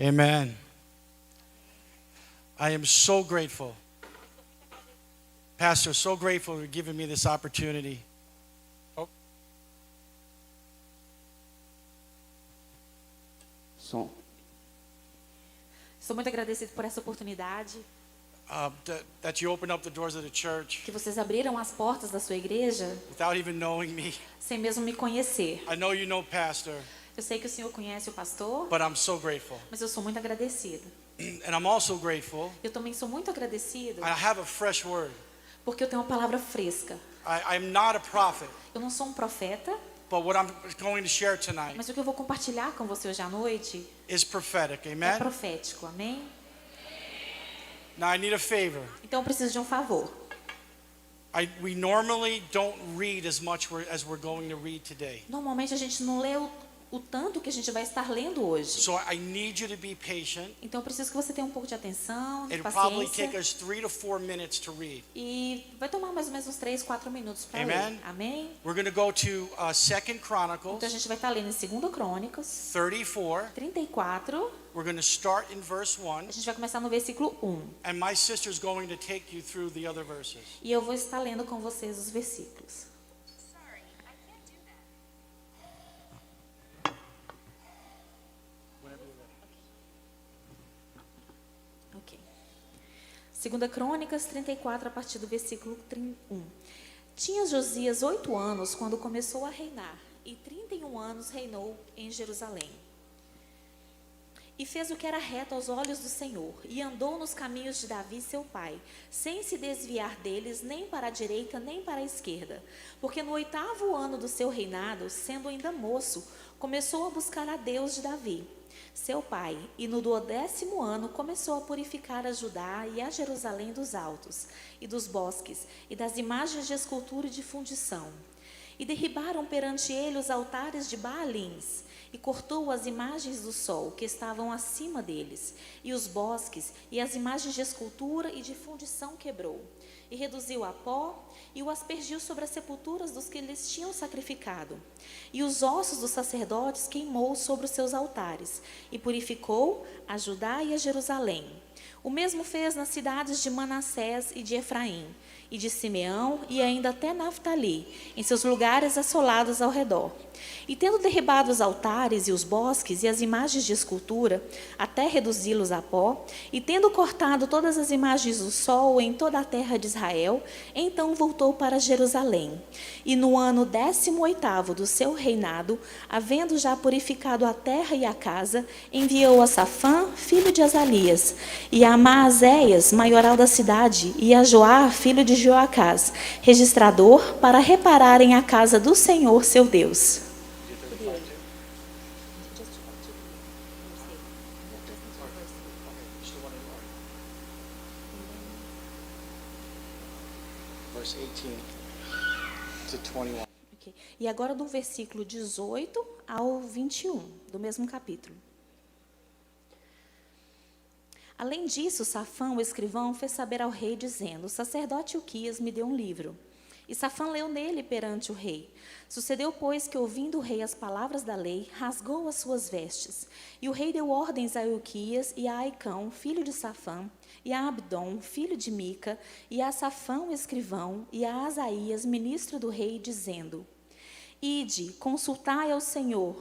Amen. I am so grateful. Pastor, so grateful for giving me this opportunity. Som. Estou muito agradecido por essa oportunidade, That you opened up the doors of the church que vocês abriram as portas da sua igreja without even knowing me. sem mesmo me conhecer. I know you know Pastor, Eu sei que o senhor conhece o pastor, but I'm so grateful. mas eu sou muito agradecida. And I'm also grateful. Eu também sou muito agradecida I have a fresh word. porque eu tenho uma palavra fresca. I'm not a prophet, Eu não sou um profeta, but what I'm going to share tonight mas o que eu vou compartilhar com você hoje à noite is prophetic. é Amen? profético, amém? Now I need a favor. Então eu preciso de um favor. We normally don't read as much as we're going to read today. Normalmente a gente não lê o tanto que a gente vai estar lendo hoje. So I need you to be patient. Então eu preciso que você tenha um pouco de atenção, de It'll probably take paciência. us 3 to 4 minutes to read. E vai tomar mais ou menos uns 3, 4 minutos para ler. Amen? Amém? We're going to go to 2 Chronicles Então a gente vai estar lendo em 2 Crônicas 34. 34. We're going to start in verse 1. A gente vai começar no versículo 1. And my sister's going to take you through the other verses. E eu vou estar lendo com vocês os versículos. Ok. 2 Crônicas 34, a partir do versículo 1. Tinha Josias 8 anos quando começou a reinar, e 31 anos reinou em Jerusalém. E fez o que era reto aos olhos do Senhor, e andou nos caminhos de Davi seu pai, sem se desviar deles nem para a direita nem para a esquerda. Porque no 8º ano do seu reinado, sendo ainda moço, começou a buscar a Deus de Davi, seu pai, e no 12º ano começou a purificar a Judá e a Jerusalém dos altos, e dos bosques, e das imagens de escultura e de fundição. E derribaram perante ele os altares de Baalins, e cortou as imagens do sol que estavam acima deles, e os bosques, e as imagens de escultura e de fundição quebrou, e reduziu a pó, e o aspergiu sobre as sepulturas dos que lhes tinham sacrificado. E os ossos dos sacerdotes queimou sobre os seus altares, e purificou a Judá e a Jerusalém. O mesmo fez nas cidades de Manassés e de Efraim, e de Simeão, e ainda até Naftali, em seus lugares assolados ao redor. E tendo derribado os altares e os bosques e as imagens de escultura, até reduzi-los a pó, e tendo cortado todas as imagens do sol em toda a terra de Israel, então voltou para Jerusalém. E no ano 18º do seu reinado, havendo já purificado a terra e a casa, enviou a Safã, filho de Azalias, e a Maazéias, maioral da cidade, e a Joá, filho de Joacás, registrador, para repararem a casa do Senhor seu Deus. Verse 18 to 21. Okay. E agora do versículo 18 ao 21, do mesmo capítulo. Além disso, Safã, o escrivão, fez saber ao rei, dizendo: o sacerdote Ilquias me deu um livro. E Safã leu nele perante o rei. Sucedeu, pois, que, ouvindo o rei as palavras da lei, rasgou as suas vestes. E o rei deu ordens a Ilquias e a Aicão, filho de Safã, e a Abdom, filho de Mica, e a Safã, o escrivão, e a Asaías, ministro do rei, dizendo: Ide, consultai ao Senhor,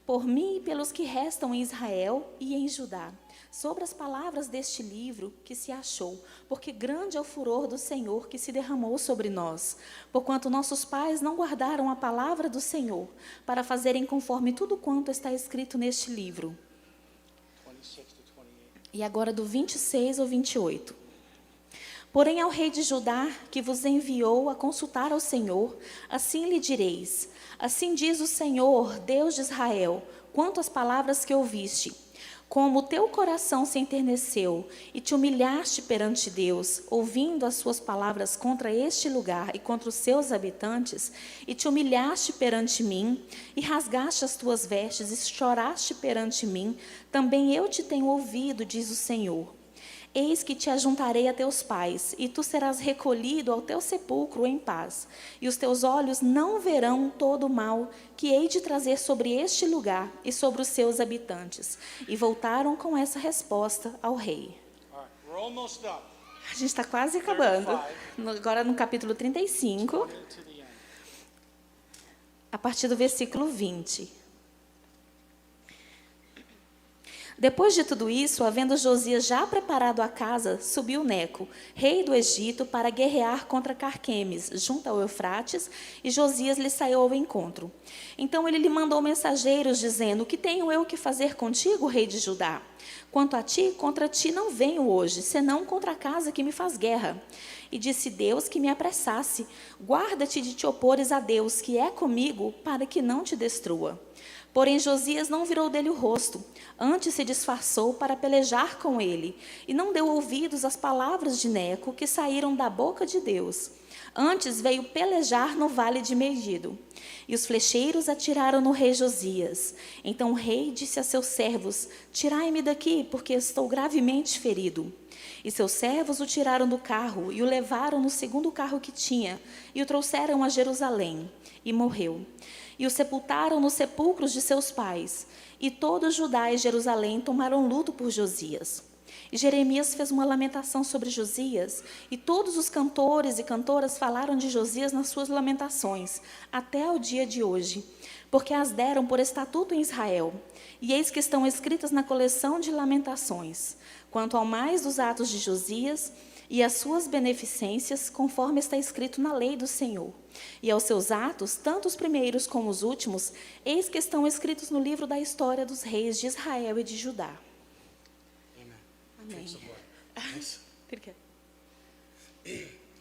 por mim e pelos que restam em Israel e em Judá, sobre as palavras deste livro que se achou, porque grande é o furor do Senhor que se derramou sobre nós, porquanto nossos pais não guardaram a palavra do Senhor, para fazerem conforme tudo quanto está escrito neste livro. 26 to 28. E agora do 26 ao 28. Porém ao rei de Judá, que vos enviou a consultar ao Senhor, assim lhe direis: assim diz o Senhor, Deus de Israel, quanto às palavras que ouviste. Como o teu coração se enterneceu e te humilhaste perante Deus, ouvindo as suas palavras contra este lugar e contra os seus habitantes, e te humilhaste perante mim, e rasgaste as tuas vestes e choraste perante mim, também eu te tenho ouvido, diz o Senhor. Eis que te ajuntarei a teus pais, e tu serás recolhido ao teu sepulcro em paz, e os teus olhos não verão todo o mal que hei de trazer sobre este lugar e sobre os seus habitantes. E voltaram com essa resposta ao rei. All right, we're almost done. A gente está quase acabando. Agora no capítulo 35, To the end. a partir do versículo 20. Depois de tudo isso, havendo Josias já preparado a casa, subiu Neco, rei do Egito, para guerrear contra Carquemes, junto ao Eufrates, e Josias lhe saiu ao encontro. Então ele lhe mandou mensageiros, dizendo: que tenho eu que fazer contigo, rei de Judá? Quanto a ti, contra ti não venho hoje, senão contra a casa que me faz guerra. E disse Deus que me apressasse: guarda-te de te opores a Deus, que é comigo, para que não te destrua. Porém, Josias não virou dele o rosto, antes se disfarçou para pelejar com ele, e não deu ouvidos às palavras de Neco, que saíram da boca de Deus. Antes veio pelejar no vale de Megido. E os flecheiros atiraram no rei Josias. Então o rei disse a seus servos: tirai-me daqui, porque estou gravemente ferido. E seus servos o tiraram do carro, e o levaram no segundo carro que tinha, e o trouxeram a Jerusalém, e morreu. E o sepultaram nos sepulcros de seus pais. E todo Judá e Jerusalém tomaram luto por Josias. E Jeremias fez uma lamentação sobre Josias, e todos os cantores e cantoras falaram de Josias nas suas lamentações, até o dia de hoje, porque as deram por estatuto em Israel. E eis que estão escritas na coleção de lamentações, quanto ao mais dos atos de Josias e as suas beneficências, conforme está escrito na lei do Senhor. E aos seus atos, tanto os primeiros como os últimos, eis que estão escritos no livro da história dos reis de Israel e de Judá. Amen. Amém. Take some water. Nice. Por quê?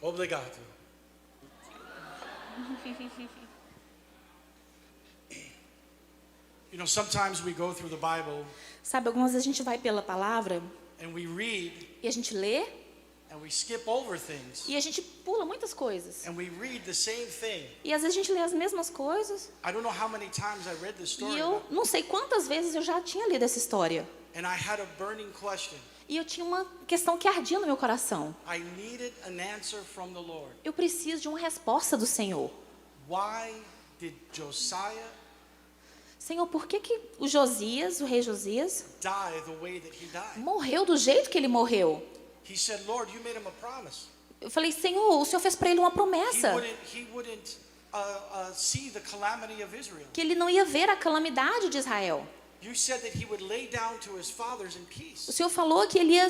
Obrigado. You know, sometimes we go through the Bible Sabe, algumas vezes a gente vai pela palavra and we read e a gente lê and we skip over things e a gente pula muitas coisas. and we read the same thing. E às vezes a gente lê as mesmas coisas. I don't know how many times I read this E story eu não sei quantas vezes eu já tinha lido essa história. and I had a burning question. E eu tinha uma questão que ardia no meu coração. I needed an answer from the Lord. Eu preciso de uma resposta do Senhor. Why did Josiah Senhor, por que o Josias, o rei Josias, die the way that he died? morreu do jeito que ele morreu? He said, Lord, you made him a promise. Eu falei, Senhor, o Senhor fez para ele uma He promessa. wouldn't see the calamity of Israel. Que ele não ia ver a calamidade de Israel. You said that he would lay down to his fathers in O peace. Senhor falou que ele ia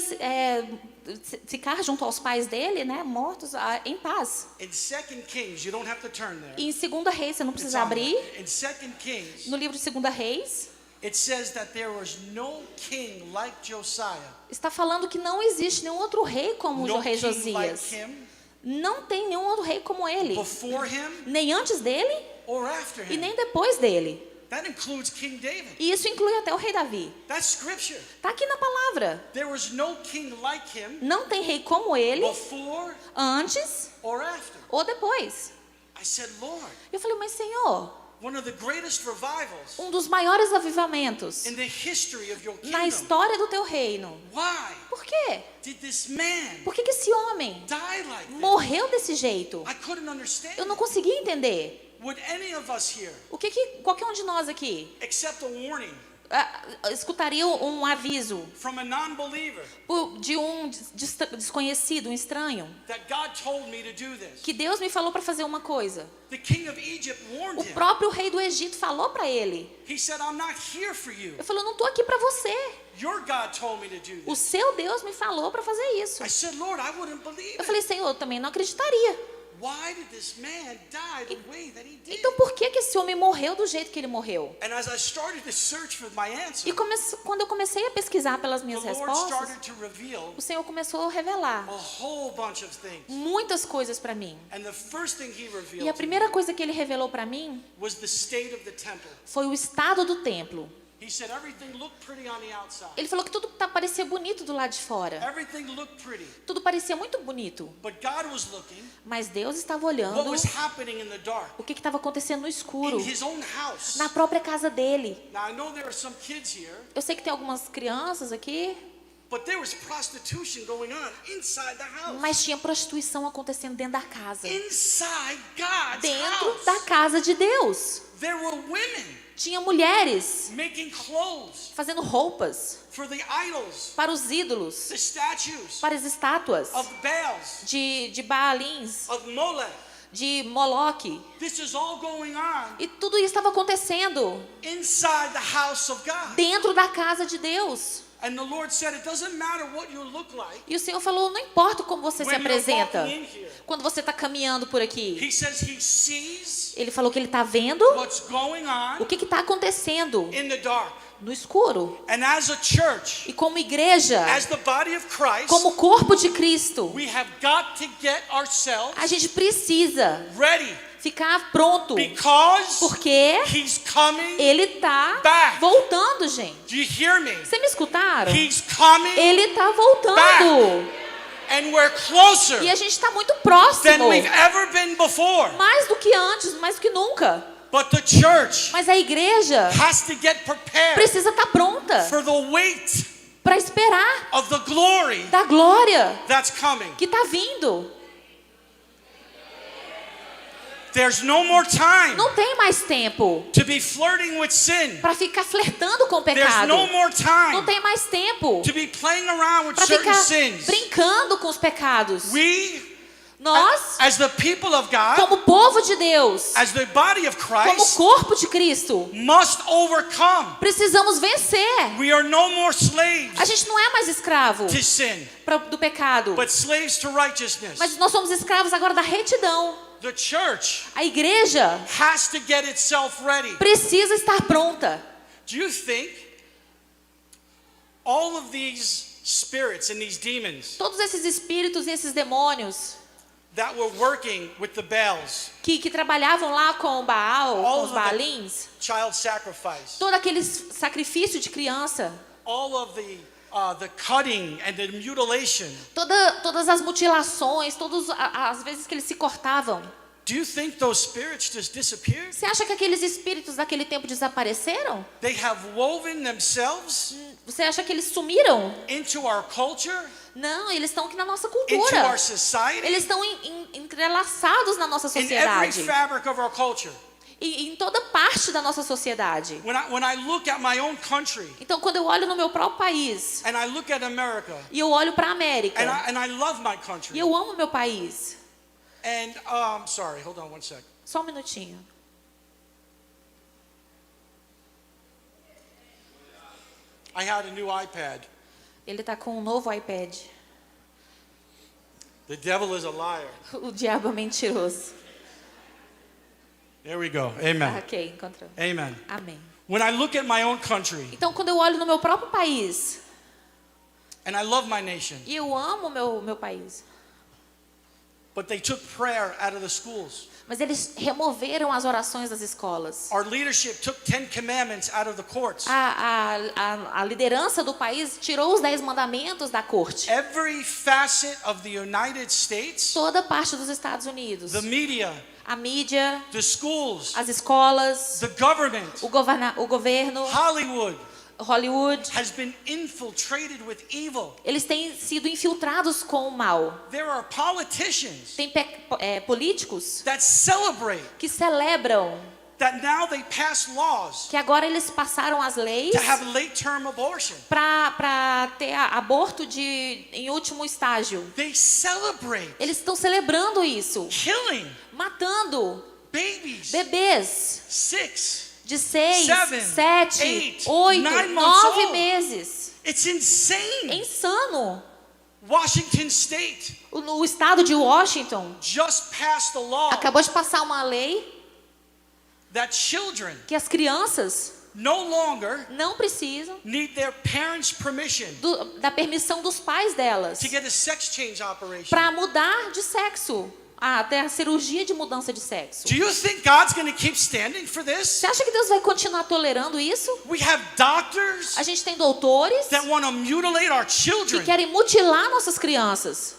ficar junto aos pais dele, né, mortos, em paz. In 2 Kings, you don't have to turn there. E em 2 Reis, você não It's precisa on there. abrir. In 2 Kings, No livro de 2 Reis, it says that there was no king like Josiah. está falando que não existe nenhum outro rei como o No rei king like Josias. him, Não tem nenhum outro rei como ele. before him Nem antes dele or after e him. nem depois dele. That includes King David. E isso inclui até o rei Davi. That's scripture. Está aqui na palavra. There was no king like him Não tem rei como ele before antes or after. ou depois. I said, Lord, Eu falei, mas Senhor, one of the greatest revivals um dos maiores avivamentos in the history of your na kingdom. história do teu reino. Why Por quê? did this man Por que esse homem die like this? morreu desse jeito? I couldn't understand. Eu não conseguia entender. Would any of us here O que qualquer um de nós aqui accept a warning escutaria um aviso from a non-believer de um desconhecido, um estranho, that God told me to do this? que Deus me falou para fazer uma coisa? The king of Egypt warned O him. próprio rei do Egito falou para ele. He said, I'm not here for you. Eu falei, eu não estou aqui para você. Your God told me to do O this. seu Deus me falou para fazer isso. I said, Lord, I wouldn't believe Eu it. falei, Senhor, eu também não acreditaria. Why did this man die the way that he did? Então por que esse homem morreu do jeito que ele morreu? And as I started to search for my answer, E quando eu comecei a pesquisar pelas the minhas Lord respostas, started to reveal o Senhor começou a revelar a whole bunch of things. muitas coisas para mim. And the first thing he E a revealed to primeira me coisa que ele revelou para mim was the state of the temple. foi o estado do templo. He said everything looked pretty on the outside. Ele falou que tudo parecia bonito do lado de fora. Everything looked pretty. Tudo parecia muito bonito. But God was looking Mas Deus estava what olhando was happening in the dark o que estava acontecendo no escuro, in his own house. na própria casa dele. Now I know there are some kids here Eu sei que tem algumas crianças aqui But there was prostitution going on inside the house. Mas tinha prostituição acontecendo dentro da casa. Inside God's Dentro house. da casa de Deus. There were women Tinha mulheres making clothes fazendo roupas for the idols, para os ídolos, the statues para as estátuas of Baals, de Baalins, of Molech. de Moloque. This is all going on E tudo isso estava acontecendo inside the house of God. dentro da casa de Deus. And the Lord said, it doesn't matter what you look like. E o Senhor falou, não importa como você se When you're apresenta, walking in here. quando você está caminhando por aqui. He says he sees Ele falou que ele está vendo what's going on o que está acontecendo in the dark. no escuro. And as a church, E como igreja, as the body of Christ, como corpo de Cristo, we have got to get ourselves a gente precisa ready ficar pronto, because porque he's coming. ele está back. voltando, gente. Do you hear me? Vocês me escutaram? He's coming Ele está voltando. and we're closer E a gente está muito than próximo. we've ever been before. Mais do que antes, mais do que nunca. But the church Mas a igreja has to get prepared precisa estar pronta for the weight para esperar of the glory da glória that's coming. que está vindo. There's no more time Não tem mais tempo to be flirting with sin. para ficar flertando com o There's pecado. no more Não time tem mais tempo to be playing around with para certain ficar sins. brincando com os pecados. We, Nós, as the people of God, como povo de Deus, as the body of como Christ, corpo de Cristo, must overcome. precisamos vencer. We are no more slaves A gente não é mais escravo to sin, do pecado, but slaves to righteousness. mas nós somos escravos agora da retidão. The church A igreja has to get itself ready. precisa estar pronta. Do you think all of these spirits and these demons Todos esses espíritos e esses demônios that were working with the Baals, que trabalhavam lá com o Baal, All com os of the- Baalins, child sacrifice, todo aquele sacrifício de criança, all of the cutting and the mutilation, todas as mutilações, as vezes que eles se cortavam. do you think those spirits just disappeared? Você acha que aqueles espíritos daquele tempo desapareceram? They have woven themselves Você acha que eles sumiram? into our culture, Não, eles estão aqui na nossa into cultura. our society, Eles estão entrelaçados na nossa in every sociedade. fabric of our culture. E em toda parte da nossa sociedade. When I look at my own country Então, quando eu olho no meu próprio país, and I look at America e eu olho para a América, and I love my e country, eu amo meu país. and sorry, hold on one sec. Só um minutinho. I had a new iPad. Ele está com um novo iPad. The devil is a liar. O diabo é mentiroso. There we go. Amen. Ok, encontrou. Amen. Amém. When I look at my own country Então, quando eu olho no meu próprio país, and I love my nation, e eu amo meu país, but they took prayer out of the schools. mas eles removeram as orações das escolas. Our leadership took 10 commandments out of the courts. A liderança do país tirou os 10 mandamentos da corte. Every facet of the United States, Toda parte dos Estados Unidos. the media, A mídia, the schools, as escolas, the government, o governo, Hollywood Hollywood, has been infiltrated with evil. eles têm sido infiltrados com o mal. There are politicians Tem políticos that celebrate que celebram that now they pass laws que agora eles passaram as leis to have late-term abortion. para ter aborto em último estágio. They celebrate Eles estão celebrando isso, killing matando babies bebês 6. de 6, 7, 7, 8, 8, 9 months 9 old. meses. It's É insane. insano. Washington State O estado de Washington just passed a law acabou de passar uma lei that children que as crianças no longer não precisam need their parents' permission da permissão dos pais delas to get a sex change operation. para mudar de sexo, até a cirurgia de mudança de sexo. Do you think God's going to keep standing for this? Você acha que Deus vai continuar tolerando isso? We have doctors A gente tem doutores that want to mutilate our que children. querem mutilar nossas crianças.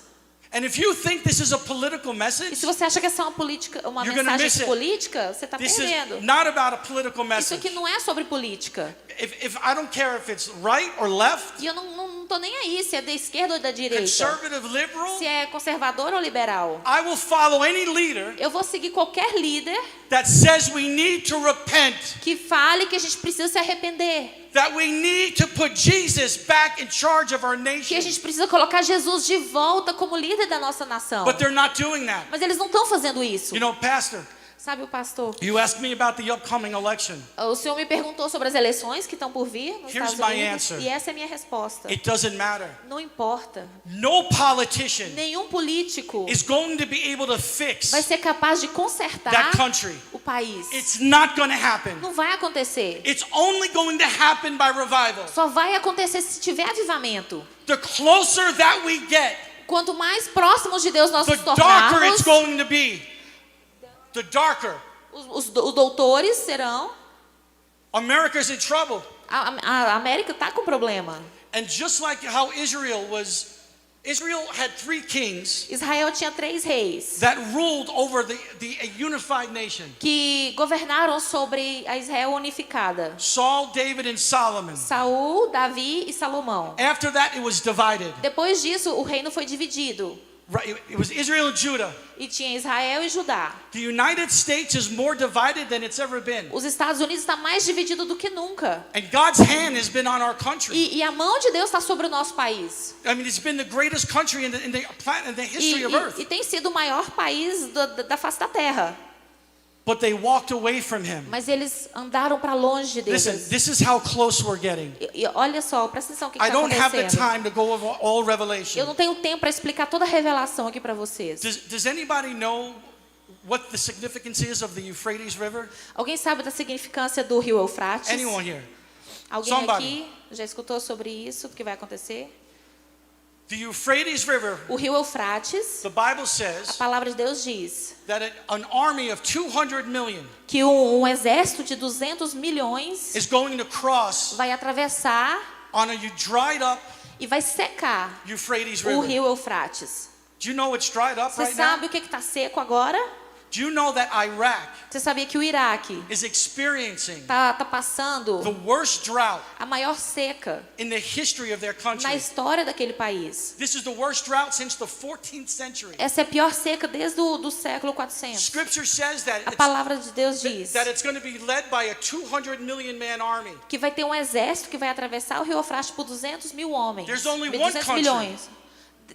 And if you think this is a political E message, se você acha que essa é uma You're gonna miss mensagem it. política, você está this perdendo. is not about a political Isso message. aqui não é sobre política. If I don't care if it's right or left, E eu não tô nem aí se é da esquerda ou da direita, conservative, liberal, se é conservador ou liberal. I will follow any leader Eu vou seguir qualquer líder that says we need to repent, que fale que a gente precisa se arrepender, that we need to put Jesus back in charge of our que nation. a gente precisa colocar Jesus de volta como líder da nossa nação. But they're not doing that. Mas eles não estão fazendo isso. You know, Pastor, Sabe o pastor? you asked me about the upcoming election. O senhor me perguntou sobre as eleições que estão por vir nos Here's Estados my Unidos. answer. E essa é a minha resposta. It doesn't matter. Não importa. No politician Nenhum político is going to be able to fix vai ser capaz de consertar that country. o país. It's not going to happen. Não vai acontecer. It's only going to happen by revival. Só vai acontecer se tiver avivamento. The closer that we get, Quanto mais próximos de Deus nós the nos darker it's tornarmos, going to be. The darker. os doutores serão. America's in trouble. A América está com problema. And just like how Israel had 3 kings Israel tinha 3 reis that ruled over a unified nation. que governaram sobre a Israel unificada. Saul, David, and Solomon. Saul, Davi e Salomão. After that, it was divided. Depois disso, o reino foi dividido. Right, it was Israel and Judah. E tinha Israel e Judá. The United States is more divided than it's ever been. Os Estados Unidos está mais dividido do que nunca. And God's hand has been on our country. E a mão de Deus está sobre o nosso país. I mean, it's been the greatest country in the history of earth. E tem sido o maior país da face da terra. But they walked away from him. Mas eles andaram para longe de Deus. Listen, this is how close we're getting. E olha só, presta atenção o que I está don't have the acontecendo. time to go over all Eu Revelation. não tenho tempo para explicar toda a revelação aqui para vocês. Does anybody know what the significance is of the Euphrates River? Alguém sabe da significância do rio Eufrates? Anyone here? Alguém Somebody. aqui já escutou sobre isso, que vai acontecer? The Euphrates River, O rio Eufrates, the Bible a says palavra de Deus diz that an army of 200 million que um exército de 200 milhões is going to cross vai atravessar on a dried up e vai secar Euphrates o River. rio Eufrates. Do you know it's dried up Você right now? sabe o que está seco agora? Do you know that Iraq Você sabia que o Iraque is experiencing tá passando the worst drought a maior seca in the history of their na country? história daquele país? This is the worst drought since the 14th century. Essa é a pior seca desde o do século 400. Scripture says A palavra de Deus diz that it's going to be led by a 200 million man army. que vai ter um exército que vai atravessar o rio Eufrates por 200 mil homens. There's only one 200 country milhões.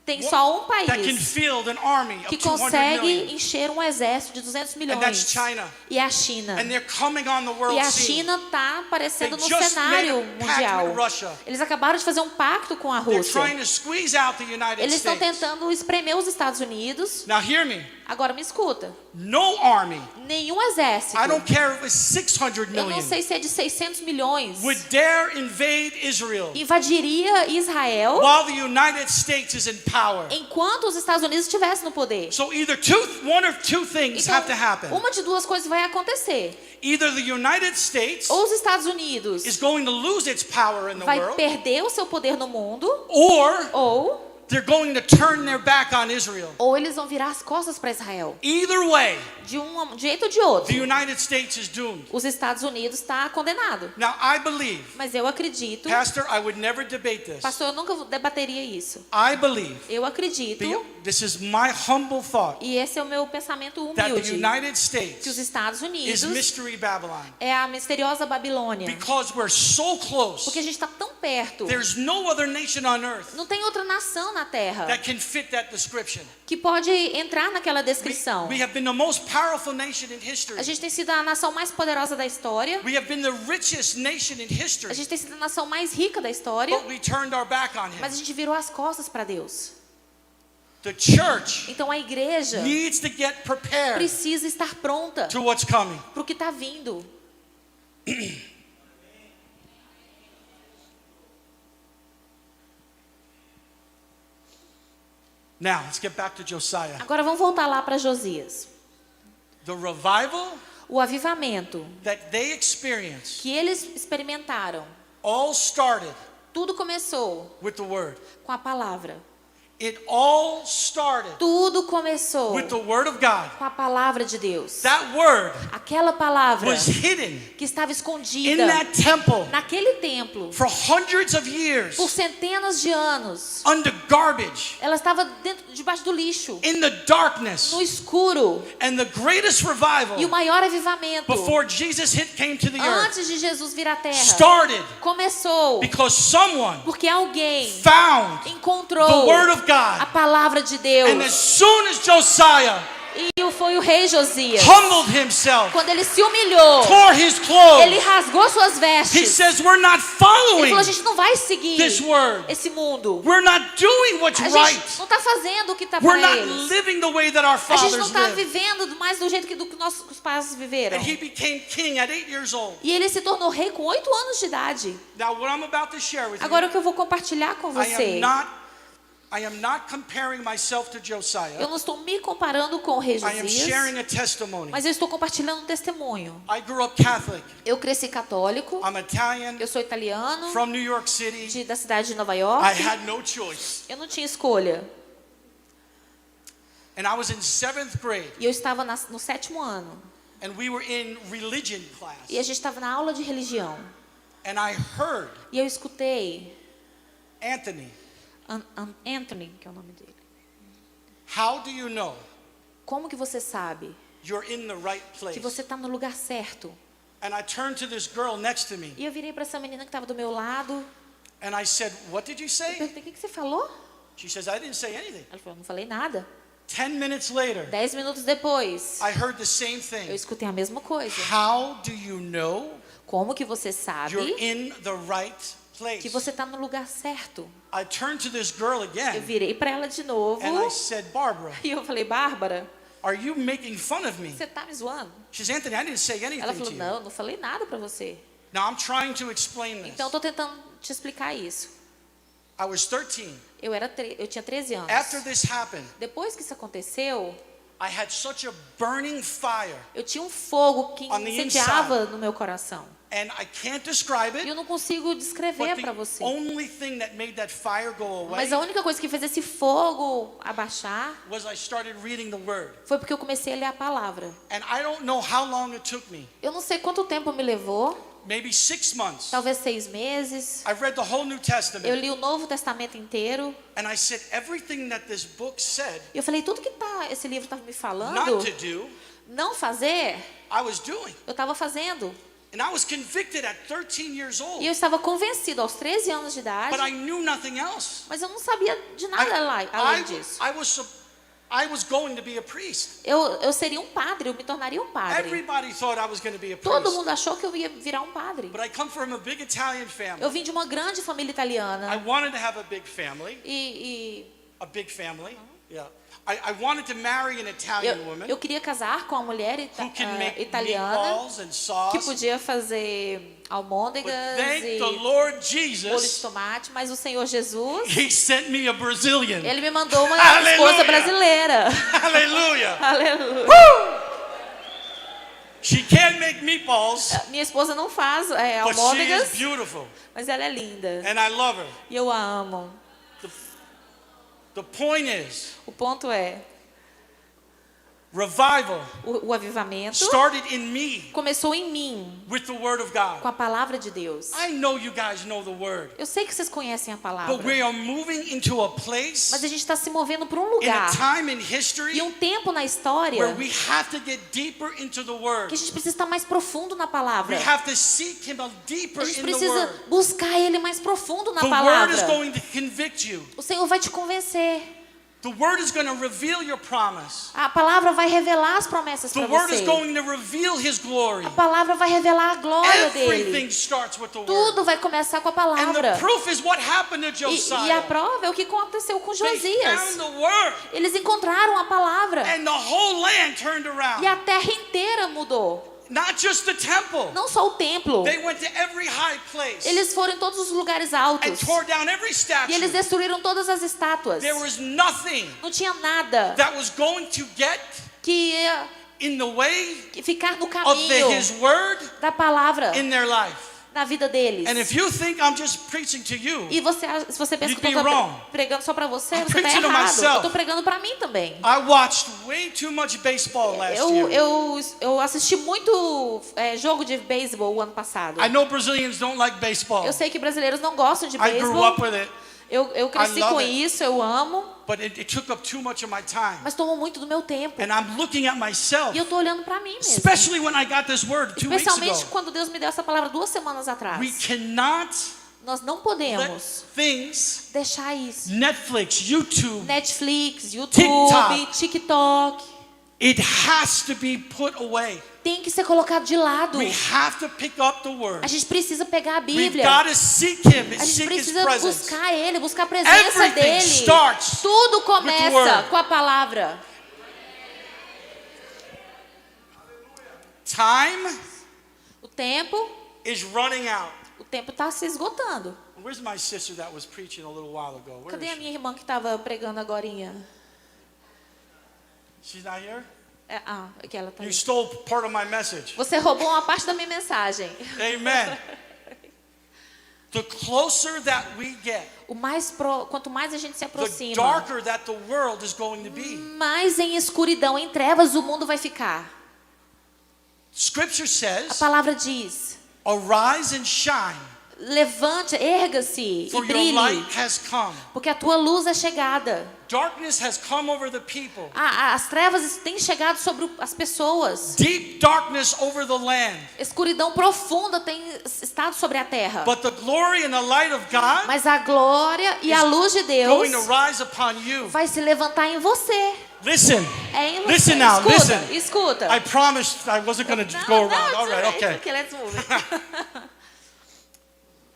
Tem só um That can país field an army of que 200 consegue million. encher um exército de 200 And that's milhões. China. E a China. And they're coming on the E world a scene. China está aparecendo They no just cenário made a pact mundial. with Russia. Eles acabaram de fazer um pacto com a They're Rússia. trying to squeeze out the United Eles estão States. tentando espremer os Estados Unidos. Now hear me. Agora me escuta. No army, Nenhum exército. I don't care if it's 600 Eu não million, sei se é de 600 milhões. would dare invade Israel Invadiria Israel while the United States is in power. enquanto os Estados Unidos estivessem no poder. So either one of two things have to happen. Uma de duas coisas vai acontecer. Either the United States Ou os Estados Unidos is going to lose its power in the vai world, perder o seu poder no mundo, or ou they're going to turn their back on Israel. eles vão virar as costas para Israel. Either way, De um jeito ou de outro. the United States is doomed. Os Estados Unidos está condenado. Now I believe, Mas eu acredito, Pastor, I would never debate this. pastor, eu nunca debateria isso. I believe, Eu acredito, this is my humble thought, e esse é o meu pensamento that the humilde, United que os States Estados is Unidos mystery Babylon. é a misteriosa Babilônia. Because we're so close, Porque a gente está tão perto. there's no other nation on earth Não tem outra nação na Terra that can fit that description. que pode entrar naquela descrição. We have been the most powerful nation in history. A gente tem sido a nação mais poderosa da história. We have been the richest nation in A history. gente tem sido a nação mais rica da história. But we turned our back on Mas a him. gente virou as costas para Deus. The church Então a igreja needs to get prepared precisa estar pronta to what's coming. para o que está vindo. Now, let's get back to Josiah. Agora vamos voltar lá para Josias. The revival O avivamento that they experienced que eles experimentaram, all started tudo começou with the word. com a palavra. It all started Tudo começou with the Word of God. com a palavra de Deus. That Word Aquela palavra was hidden que estava in escondida that temple naquele templo for hundreds of years por centenas de anos. under garbage, Ela estava debaixo do lixo, in the darkness. no escuro. And the greatest revival E o maior avivamento, before Jesus came to the earth antes de Jesus vir à terra, started começou because someone porque alguém found encontrou the Word of a God. palavra de Deus. And as soon as Josiah E foi o rei Josias. humbled himself, Quando ele se humilhou, tore his ele clothes, rasgou suas he vestes. says, we're not Ele following falou, a gente não vai seguir this word. esse mundo. We're not doing what's A right. gente não está fazendo o que está We're para not eles. living the way that our A gente não fathers está lived. vivendo mais do jeito que nossos pais viveram. And he became king at 8 years old. E ele se tornou rei com 8 anos de idade. Now, what I'm about to share with you, Agora o que eu vou compartilhar com você, I am not comparing myself to Josiah. eu não estou me comparando com o rei I am Josias, sharing a testimony. mas eu estou compartilhando um testemunho. I grew up Catholic. Eu cresci católico, I'm Italian, eu sou italiano, from New York City. da cidade de Nova I York. had no choice. Eu não tinha escolha. And I was in 7th grade, E eu estava no 7º ano. and we were in religion class. E a gente estava na aula de religião. And I heard E eu escutei Anthony, Anthony, que é o nome dele. how do you know Como que você sabe you're in the right que place? você está no lugar certo? And I turned to this girl next to me, E eu virei para essa menina que estava do meu lado. and I said, what did you Eu say? perguntei, o que você falou? She says, I didn't say anything. Ela falou, não falei nada. 10 minutes later, 10 minutos depois, I heard the same eu thing. escutei a mesma coisa. How do you know Como que você sabe you're in the right que place? você está no lugar certo? I turned to this girl Eu again, virei para ela de novo. and I said, Barbara, E eu falei, Bárbara, are you making fun of me? você tá me zoando? She says, Anthony, I didn't say Ela anything falou, to you. não, não falei nada para você. Now I'm trying to explain this. Então, estou tentando te explicar isso. I was 13. Eu tinha 13 anos. After this happened, Depois que isso aconteceu, I had such a burning fire, eu tinha um fogo que On the incendiava no meu coração. and I can't describe E it, eu não consigo descrever but para the você. only thing that made that fire go away Mas a única coisa que fez esse fogo abaixar was I started reading the Word. foi porque eu comecei a ler a palavra. And I don't know how long it took me, Eu não sei quanto tempo me levou, maybe 6 months. talvez 6 meses. I've read the whole New Eu Testament, li o Novo Testamento inteiro. and I said everything that this book said E eu falei, tudo que esse livro estava me falando, not to do, não fazer, I was doing. eu estava fazendo. And I was convicted at 13 years old, E eu estava convencido aos 13 anos de but idade, I knew nothing else. mas eu não sabia de nada além disso. I was going to be a priest. Eu seria um padre, eu me tornaria um padre. Everybody thought I was going to be a Todo priest. mundo achou que eu ia virar um padre. But I come from a big Italian family. Eu vim de uma grande família I italiana. wanted to have a big family. A big family. Yeah. I wanted to marry an Italian woman eu queria casar com uma mulher who can make italiana meatballs and que sauce. podia fazer But almôndegas thank e the Lord molho de Jesus, tomate, mas o Senhor Jesus, He sent me a Brazilian. Ele me mandou uma Aleluia! esposa brasileira. Hallelujah. Aleluia. She can't make meatballs, Minha esposa não faz but she is almôndegas, beautiful. mas ela é linda. And I love her. E eu a amo. The point is, O ponto é, revival o avivamento started in me começou em mim, with the Word of com God. a palavra de Deus. I know you guys know the Word, Eu sei que vocês conhecem a palavra, but we are moving into a place mas a gente está se movendo para um in a lugar time in history e um tempo na história where we have to get deeper into the Word. que a gente precisa estar mais profundo na We palavra. have to seek Him deeper A gente in the precisa Word. buscar Ele mais profundo na The Word is palavra. going to convict you. O Senhor vai te convencer. The Word is going to reveal your promise. A palavra vai revelar as promessas The para Word is você. going to reveal His glory. A palavra vai revelar a glória Everything dele. starts with the Word. Tudo vai começar com a And palavra. the proof is what happened to E a Josiah. prova é o que aconteceu com They Josias. found the Word, Eles encontraram a palavra and the whole land turned e around. a terra inteira mudou. Not just the temple. Não só o templo. They went to every high place Eles foram em todos os lugares and altos. tore down every E eles statue. destruíram todas as estátuas. There was nothing Não tinha nada that was going to get que ia in the way ficar no of caminho His Word da palavra in their life. na vida deles. And if you think I'm just preaching to you, E se você pensa you'd que eu be estou wrong. pregando só para você, I'm você está preaching to errado. myself. Eu estou pregando para mim também. I watched way too much baseball last year. Eu assisti muito jogo de beisebol o ano passado. I know Brazilians don't like baseball. Eu sei que brasileiros não gostam de I grew beisebol. up with it, Eu cresci I love com it. isso, eu amo, but it took up too much of my time. mas tomou muito do meu tempo. And I'm looking at myself, E eu estou olhando para mim mesmo. especially when I got this word 2 weeks Especialmente ago. quando Deus me deu essa palavra 2 semanas atrás. We cannot Nós não let podemos things, deixar isso. Netflix, YouTube, Netflix, YouTube, TikTok, it has to be put away. tem que ser colocado de lado. We have to pick up the A word. gente precisa pegar a We've Bíblia. got to seek Him and A gente seek His precisa presence. buscar Ele, buscar a presença Everything dEle. starts Tudo with the começa word. com a palavra. Time O tempo is running out. está se esgotando. Where's my sister that was preaching a little while ago? Where Cadê is a she? minha irmã que estava pregando agorinha? She's not here? Aqui ela tá You aí. stole part of my message. Você roubou uma parte da minha mensagem. Amen. The closer that we get, Quanto mais a gente se the aproxima, darker that the world is going to be. mais em escuridão, em trevas o mundo vai ficar. Scripture A says, palavra diz: arise and shine, levante, erga-se e for your brilhe, light has come. porque a tua luz é chegada. Darkness has come over the people. As trevas têm chegado sobre as pessoas. Deep darkness over the land. Escuridão profunda tem estado sobre a terra. But the glory and the light of God Mas a glória e a luz de Deus going to rise upon you. vai se levantar em você. Listen. É em você. Listen now, Escuta, listen. escuta. I promised I wasn't going to go around. All right, okay. Okay, let's move it.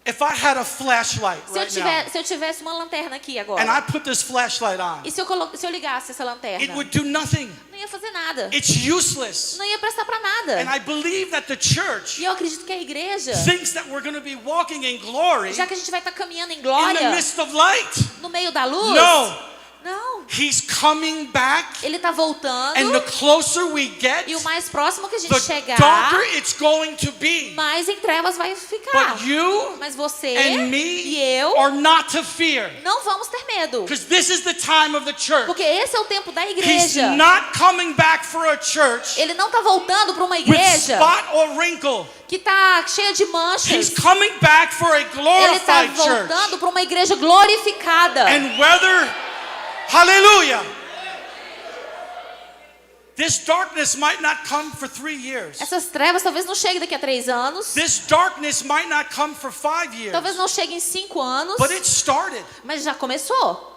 If I had a flashlight right now, Se eu tivesse uma lanterna aqui and agora, I put this flashlight on, e se eu ligasse essa lanterna, it would do nothing. não ia fazer nada. It's useless. Não ia prestar para nada. And I believe that the church E eu acredito que a igreja, thinks that we're going to be walking in glory já que a gente vai estar caminhando em in the glória, midst of light. no meio da luz, No. não. He's coming back, Ele está voltando, and the closer we get, e o mais próximo que a gente the chegar, darker it's going to be. mais em trevas vai ficar. But you Mas você and e me eu are not to fear, não vamos ter medo, because this is the time of the church. porque esse é o tempo da He's igreja. not coming back for a church Ele não está voltando para uma with igreja spot or wrinkle. que está cheia de He's manchas. coming back for a Ele está glorified church. voltando para uma igreja glorificada. And whether, hallelujah, this darkness might not come for 3 years. Essas trevas talvez não cheguem daqui a 3 anos, This darkness might not come for 5 years. talvez não chegue em 5 anos, But it started. mas já começou.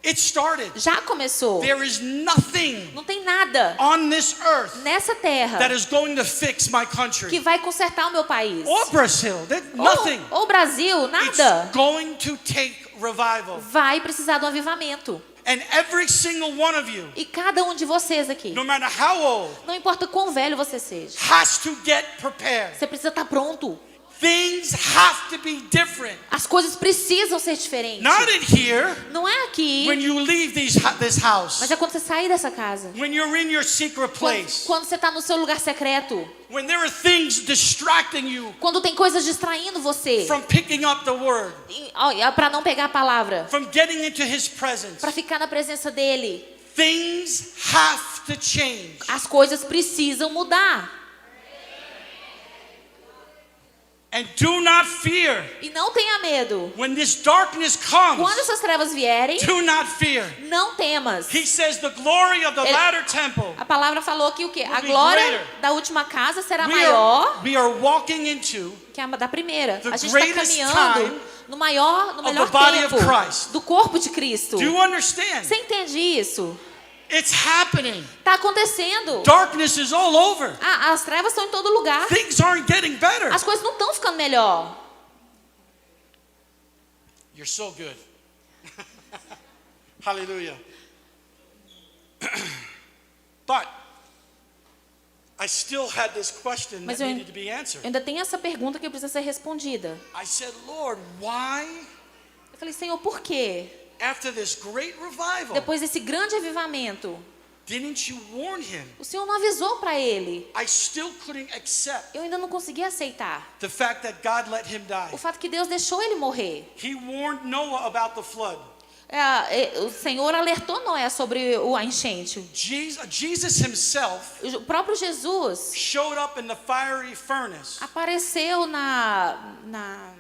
It started. Já começou. There is nothing Não tem nada on this earth nessa terra that is going to fix my que country. vai consertar o meu país. Or Brazil. Nothing. Ou Brasil, It's nada. going to take revival. Vai precisar de um avivamento. And every single one of you, E cada um de vocês aqui, no matter how old, não importa quão velho você seja, has to get prepared. você precisa estar pronto. Things have to be different. As coisas precisam ser diferentes. Not in here, Não é aqui, when you leave this house, mas é quando você sair dessa casa. when you're in your secret place, Quando você está no seu lugar secreto. when there are things distracting you Quando tem coisas distraindo você. from picking up the word, Para não pegar a palavra. from getting into His presence. Para ficar na presença dele. Things have to change. As coisas precisam mudar. And do not fear. E não tenha medo. When this darkness comes, Quando essas trevas vierem, do not fear. não temas. He says the glory of the latter temple. A palavra falou que o quê? A be glória greater. da última casa será We maior are walking into que a da primeira. the A gente está greatest caminhando time no melhor the body of tempo Christ. do corpo de Cristo. Do you understand? Você entende isso? It's happening. Está acontecendo. Darkness is all over. As trevas estão em todo lugar. Things aren't getting better. As coisas não estão ficando melhor. You're so good. Hallelujah. But I still had this question that Mas eu needed to be answered. ainda tenho essa pergunta que precisa ser respondida. I said, Lord, why, Eu falei, Senhor, por quê? after this great revival, Depois desse grande avivamento, Didn't you warn him? O Senhor não avisou para ele. I still couldn't accept Eu ainda não conseguia aceitar the fact that God let him die. o fato que Deus deixou ele morrer. He warned Noah about the flood. O Senhor alertou Noé sobre a enchente. Jesus himself O próprio Jesus showed up in the fiery furnace apareceu na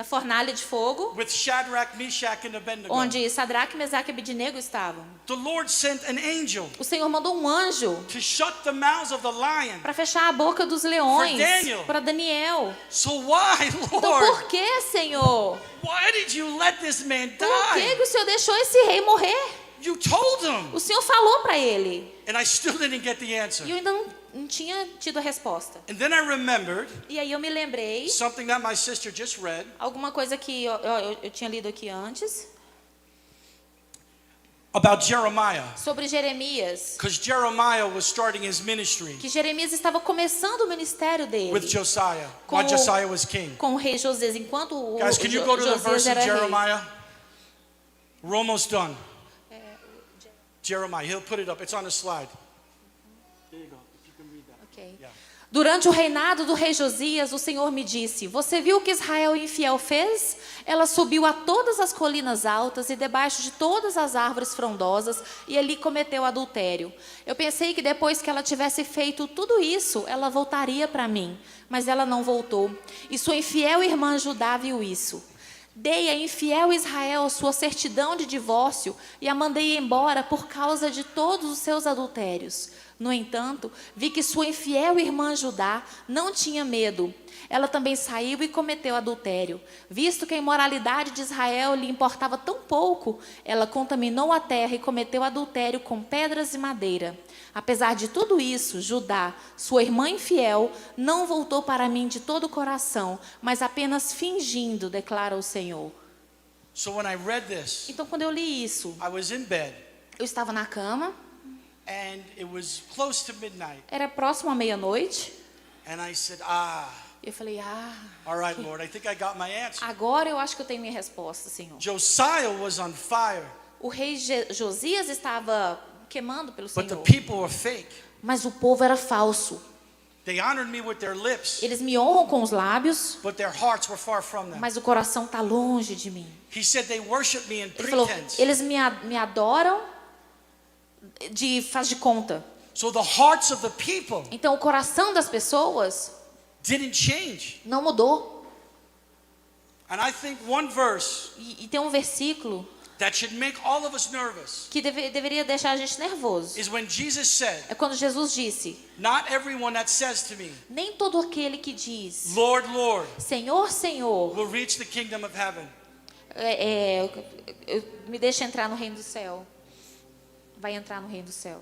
fornalha de fogo, with Shadrach, Meshach, and Abednego. onde Sadraque, Mesaque e Abednego estavam. The Lord sent an angel O Senhor mandou um anjo to shut the mouths of the lion. para fechar a boca dos leões Daniel. para Daniel. So why, Então Lord? por que, Senhor? Why did you let this man Por que die? o Senhor deixou esse rei morrer? You told him. O Senhor falou para ele. And I still didn't get the answer. E eu ainda não tinha tido a resposta. And then I remembered E aí eu me lembrei, something that my sister just read alguma coisa que eu tinha lido aqui antes, about Jeremiah. sobre Jeremias. Because Jeremiah was starting his ministry Que Jeremias estava começando o ministério dele with Josiah Com while o- Josiah was king. com o rei Josias, enquanto o Guys, can you go to the Josias verse in era rei. Jeremiah? We're almost done. Jeremiah, he'll put it up. It's on the slide. There you go. If you can read that. Ok. Yeah. Durante o reinado do rei Josias, o Senhor me disse: Você viu o que Israel infiel fez? Ela subiu a todas as colinas altas e debaixo de todas as árvores frondosas e ali cometeu adultério. Eu pensei que depois que ela tivesse feito tudo isso, ela voltaria para mim, mas ela não voltou. E sua infiel irmã Judá viu isso. Dei a infiel Israel sua certidão de divórcio e a mandei embora por causa de todos os seus adultérios. No entanto, vi que sua infiel irmã Judá não tinha medo. Ela também saiu e cometeu adultério. Visto que a imoralidade de Israel lhe importava tão pouco, ela contaminou a terra e cometeu adultério com pedras e madeira. Apesar de tudo isso, Judá, sua irmã infiel, não voltou para mim de todo o coração, mas apenas fingindo, declara o Senhor. So when I read this, Então, quando eu li isso, I was in bed eu estava na cama, and it was close to midnight. era próximo à meia-noite, And I said, e eu falei, all right, Lord, I think I got my answer. agora eu acho que eu tenho minha resposta, Senhor. Josiah was on fire, O rei Josias estava queimando pelo but the Senhor, people were fake. mas o povo era falso. They honored me with their lips, Eles me honram com os lábios, but their hearts were far from them. mas o coração está longe de mim. He said they worship me in Ele falou, pretense. eles me adoram faz de conta. So the hearts of the people Então o coração das pessoas didn't change. não mudou. And I think one verse E tem um versículo that should make all of us nervous que deveria deixar a gente nervoso. is when Jesus said, É quando Jesus disse, not everyone that says to me, nem todo aquele que diz, Lord, Lord, Senhor, Senhor, will reach the kingdom of heaven. me deixa entrar no reino do céu. Vai entrar no reino do céu.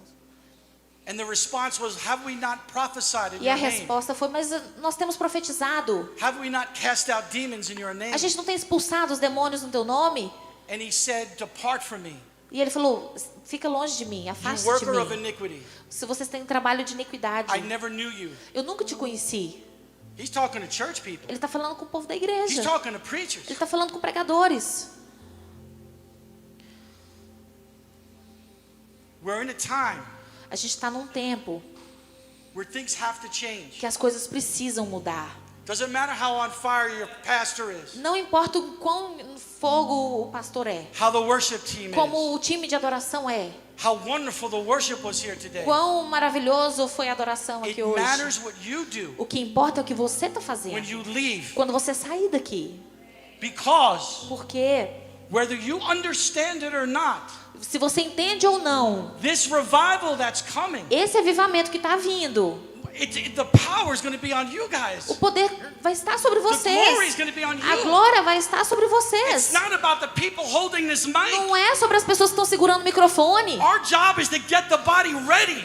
And the response was, have we not prophesied in E a your name? resposta foi, mas nós temos profetizado. Have we not cast out demons in your name? A gente não tem expulsado os demônios no teu nome? And he said, depart from me, E ele falou, fica longe de mim, you afaste de worker of mim. iniquity. Se vocês têm trabalho de iniquidade, I never knew you. eu nunca te conheci. He's talking to church people. Ele está falando com o povo da He's igreja. talking to preachers. Ele está falando com pregadores. We're in a time A gente está num tempo where things have to change. que as coisas precisam mudar. Doesn't matter how on fire your pastor is, Não importa o quão fogo o pastor é, how the worship team como is, o time de adoração é, how wonderful the worship was here today. quão maravilhoso foi a adoração It aqui hoje. matters what you do O que importa é o que você está when fazendo you leave, quando você sair daqui. because Porque whether you understand it or not, se você entende ou não, this revival that's coming, esse avivamento que está vindo, the power is going to be on you guys. o poder vai estar sobre The glory is vocês. going to be on A you. glória vai estar sobre It's vocês. not about the people holding this mic. Não é sobre as pessoas que estão segurando o microfone. Our job is to get the body ready.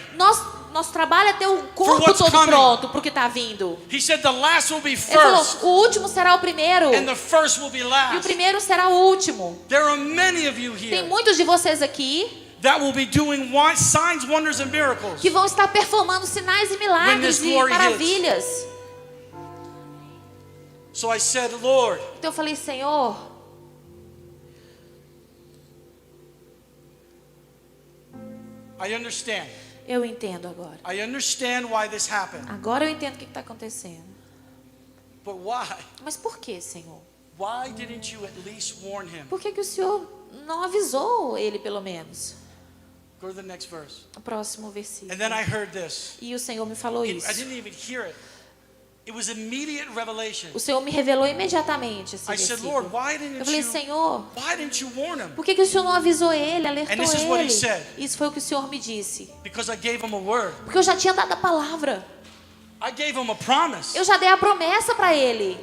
Nosso trabalho é ter o For corpo what's todo coming. pronto para o que está vindo. He said the last will be Ele falou, first o último será o primeiro and the first will be e o last. primeiro será o último. There are many of you Tem here muitos de vocês aqui that will be doing signs, wonders, and miracles. que vão estar performando sinais e milagres this e glory maravilhas. So I said, Lord, Então eu falei, Senhor, I understand Eu entendo agora. I understand why this happened. Agora eu entendo o que está acontecendo. But why? Mas por que, Senhor? Why didn't you at least warn him? Por que o Senhor não avisou ele, pelo menos? Go to the next verse. O próximo versículo. And then I heard this. E o Senhor me falou I isso. didn't even hear it. It was immediate revelation. O Senhor me revelou imediatamente esse I said, versículo. Lord, why Eu didn't falei, you Senhor, warn him? por que o Senhor não avisou ele, alertou And this is what he ele? said. Isso foi o que o Senhor me disse. Because I gave him a word. Porque eu já tinha dado a palavra. I gave him a promise. Eu já dei a promessa para ele.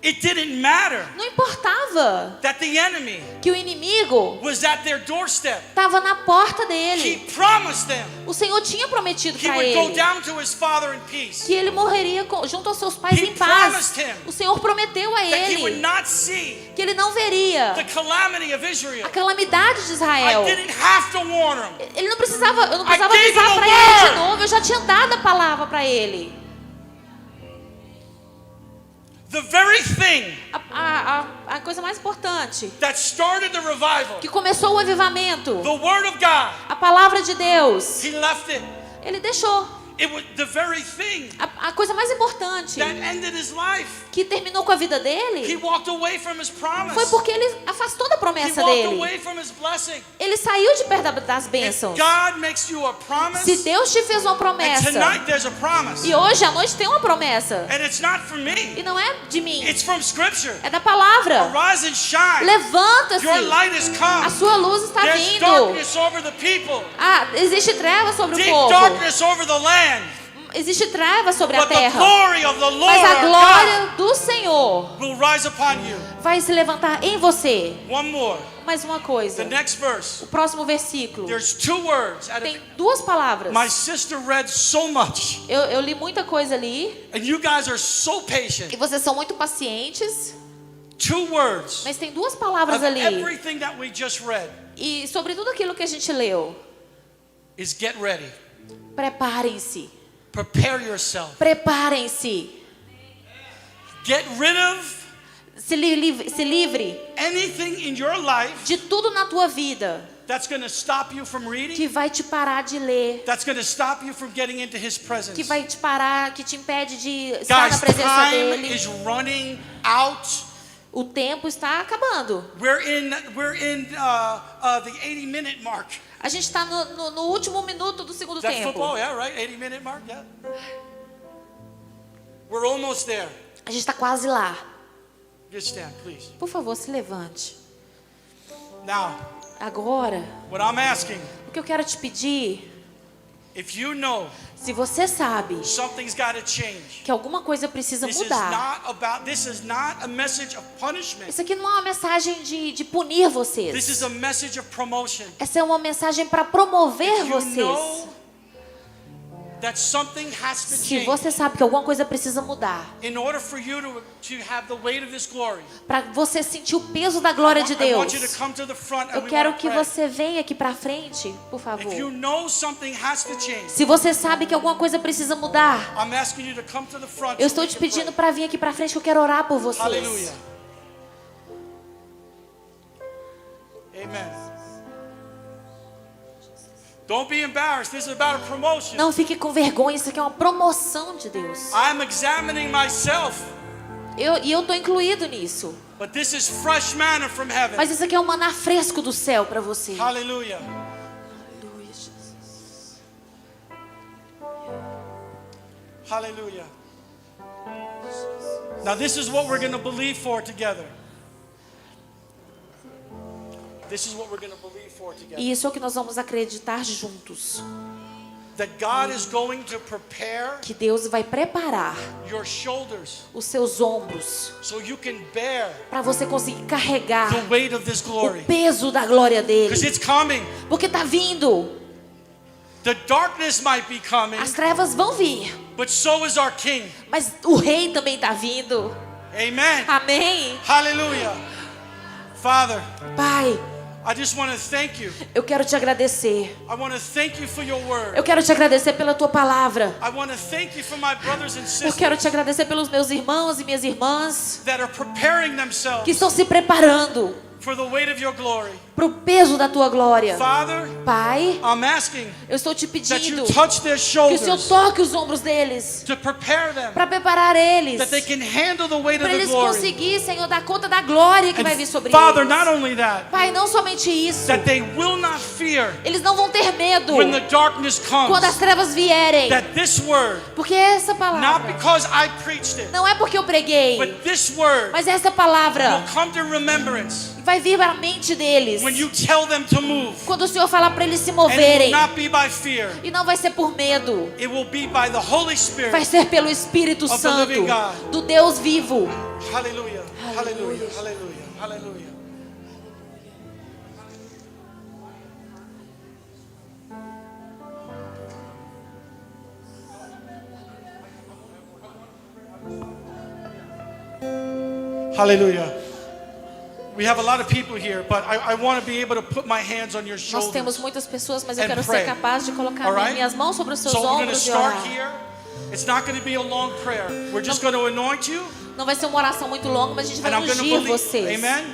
It didn't matter Não importava that the enemy que o inimigo was at their doorstep. estava na porta He dele. promised them O Senhor tinha prometido he para would go ele down to his father in peace. que ele morreria junto aos seus pais He em paz. promised him O Senhor prometeu a That he would ele not see que ele não veria the calamity of Israel. a calamidade de I Israel. didn't have to warn him. Ele não precisava, eu não precisava gave him avisar a para ele de word. novo. Eu já tinha dado a palavra para ele. The very thing A coisa mais importante that started the revival, que começou o avivamento, the word of God, a palavra de Deus, he left it. ele deixou. It was the very thing A coisa mais importante that ended his life. que terminou com a vida He dele walked away from his promise. foi porque ele afastou da He promessa walked dele. away from his blessing. Ele saiu de perto das If bênçãos. God makes you a promise, Se Deus te fez uma and promessa, tonight there's a promise, e hoje à noite tem uma promessa, and it's not from me, e não é de mim, it's from Scripture. é da palavra. Arise and shine. Levanta-se, Your light has come. a sua luz está There's vindo. darkness over the people, Existe treva sobre o deep povo, darkness over the land. existe treva sobre a But the terra, glory of the Lord mas a our glória do Senhor God will rise upon you. vai se levantar em você. One more. Mais uma The coisa, next verse. o próximo versículo There's two words. tem duas palavras. My sister read so much, Eu li muita coisa ali, and you guys are so e patient. vocês são muito pacientes, Two words mas tem duas palavras of ali. everything that we just read E sobre tudo aquilo que a gente leu, is get ready. preparem-se. Prepare yourself. Preparem-se. Get rid of Se livre anything in your life de tudo na tua vida that's going to stop you from reading, que vai te parar de ler, that's going to stop you from getting into His presence. que vai te parar, que te impede de estar Guys, na presença time dele. is running out. O tempo está acabando. We're in the 80-minute mark. A gente está no último minuto do segundo Is that tempo. football? Yeah, right? 80-minute mark? Yeah. We're almost there. A gente está quase lá. Just stand, please. Por favor, se levante. Now, Agora, what I'm asking, o que eu quero te pedir, if you know se você sabe something's got to change, que alguma coisa precisa mudar, this is not a message of punishment. isso aqui não é uma mensagem de punir This vocês. is a message of promotion. Essa é uma mensagem para promover If you vocês. know that something has to Se change você sabe que alguma coisa precisa mudar, in order for you to have the weight of this glory, para você sentir o peso da glória de I want you Deus, to come to the front and eu we quero want to que pray. você venha aqui para frente, por If you favor. know something has to change, Se você sabe que alguma coisa precisa mudar, I'm asking you to come to the front. eu so estou we te can pedindo pray. para vir aqui para frente, que eu quero orar por vocês. Hallelujah. Amen. Don't be embarrassed. This is about a promotion. Não fique com vergonha, isso aqui é uma promoção de Deus. I'm examining myself, E eu estou incluído nisso. but this is fresh manna from heaven. Mas isso aqui é um maná fresco do céu para você. Hallelujah. Aleluia, Jesus. Hallelujah. Now this is what we're going to believe for together. This is what we're going to believe for together. E isso é o que nós vamos acreditar juntos. That God is going to prepare Que Deus vai preparar your shoulders os seus ombros so you can bear para você conseguir carregar the weight of this glory. o peso da glória Because dele. it's coming. Porque tá vindo. The darkness might be coming, As trevas vão vir, but so is our King. mas o rei também tá vindo. Amen. Amém. Hallelujah. Father, Pai, I just want to thank you. eu quero te agradecer. I want to thank you for your word. Eu quero te agradecer pela tua palavra. I want to thank you for my brothers and Eu quero sisters te agradecer pelos meus irmãos e minhas irmãs that are preparing que themselves estão se preparando for the weight of your glory. Pro peso da tua glória. Father, Pai, I'm asking eu estou te that you pedindo touch their que o Senhor shoulders toque os ombros deles to prepare them, para preparar eles, that they can handle the weight of para the eles glory. conseguir, Senhor, dar conta da glória que vai vir And sobre Father, eles. not only that, Pai, não somente isso, that they will not fear eles não vão ter medo when the darkness quando as comes. trevas vierem, That this word, porque essa not palavra because I preached it, não é porque eu preguei, but this word mas essa palavra will come to remembrance vai vir para a mente deles when you tell them to move. quando o Senhor falar para eles se And it will moverem. not be by fear. E não vai ser por medo, It will be by the Holy Spirit. vai ser pelo Espírito Of the Santo living God. do Deus vivo. Hallelujah. Hallelujah. Hallelujah. Hallelujah. Hallelujah. We have a lot of people here, but I want to be able to put my hands on your Nós temos shoulders. muitas pessoas, mas eu And quero pray. ser capaz de colocar All right? minhas mãos sobre os seus So we're going to ombros e start orar. here. It's not going to be a long prayer. We're just going to anoint you, Não vai ser uma oração muito longa, mas a gente vai and I'm going to ungir believe. vocês. Amen.